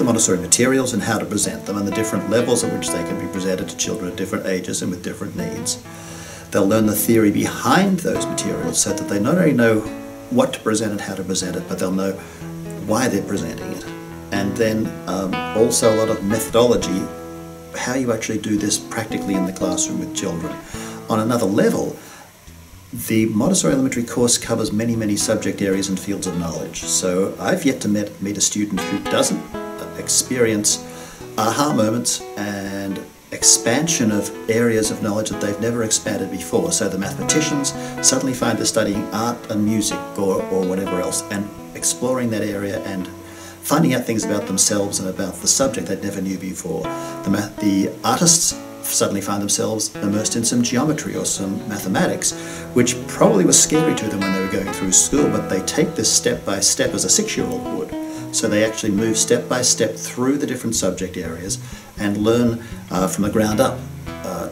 Montessori materials and how to present them and the different levels at which they can be presented to children at different ages and with different needs. They'll learn the theory behind those materials so that they not only know what to present and how to present it, but they'll know why they're presenting it. And then also a lot of methodology, how you actually do this practically in the classroom with children. On another level, the Montessori Elementary course covers many, many subject areas and fields of knowledge. So I've yet to meet a student who doesn't experience aha moments and expansion of areas of knowledge that they've never expanded before. So the mathematicians suddenly find they're studying art and music or whatever else, and exploring that area and finding out things about themselves and about the subject they never knew before. The artists suddenly find themselves immersed in some geometry or some mathematics, which probably was scary to them when they were going through school, but they take this step by step as a 6-year-old would. So they actually move step by step through the different subject areas and learn from the ground up,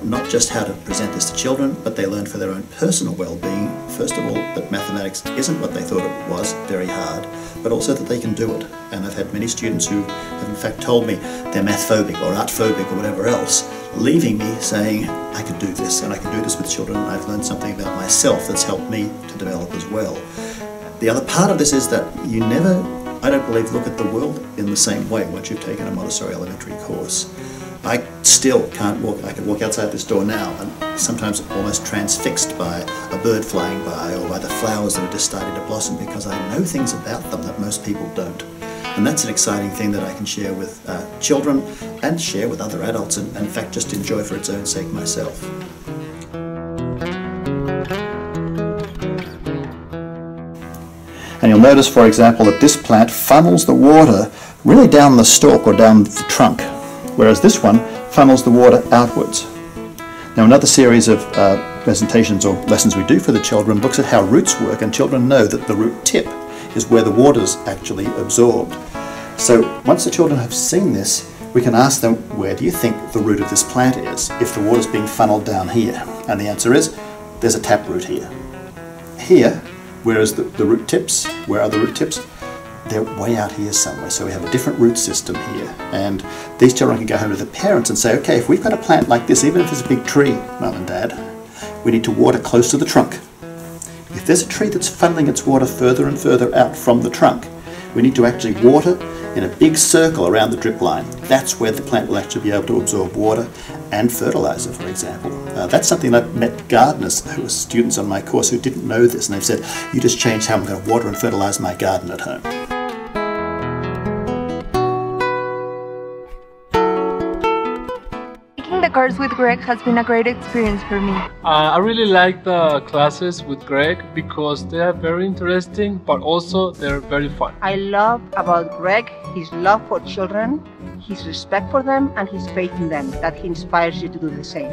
not just how to present this to children, but they learn for their own personal well-being, first of all, that mathematics isn't what they thought it was, very hard, but also that they can do it. And I've had many students who have in fact told me they're math phobic or art phobic or whatever else, leaving me saying, I can do this, and I can do this with children, and I've learned something about myself that's helped me to develop as well. The other part of this is that you never, I don't believe, look at the world in the same way once you've taken a Montessori Elementary course. I still can't walk, I can walk outside this door now and sometimes almost transfixed by a bird flying by or by the flowers that are just starting to blossom, because I know things about them that most people don't. And that's an exciting thing that I can share with children and share with other adults, and in fact just enjoy for its own sake myself. And you'll notice, for example, that this plant funnels the water really down the stalk or down the trunk, whereas this one funnels the water outwards. Now, another series of presentations or lessons we do for the children looks at how roots work, and children know that the root tip is where the water is actually absorbed. So once the children have seen this, we can ask them, where do you think the root of this plant is if the water is being funneled down here? And the answer is, there's a taproot here. Here, whereas the root tips, where are the root tips? They're way out here somewhere, so we have a different root system here. And these children can go home to their parents and say, okay, if we've got a plant like this, even if it's a big tree, Mum and Dad, we need to water close to the trunk. If there's a tree that's funneling its water further and further out from the trunk, we need to actually water in a big circle around the drip line. That's where the plant will actually be able to absorb water and fertilizer, for example. That's something I've met gardeners who were students on my course who didn't know this, and they've said, you just changed how I'm going to water and fertilize my garden at home. The course with Greg has been a great experience for me. I really like the classes with Greg because they are very interesting, but also they're very fun. I love about Greg his love for children, his respect for them, and his faith in them, that he inspires you to do the same.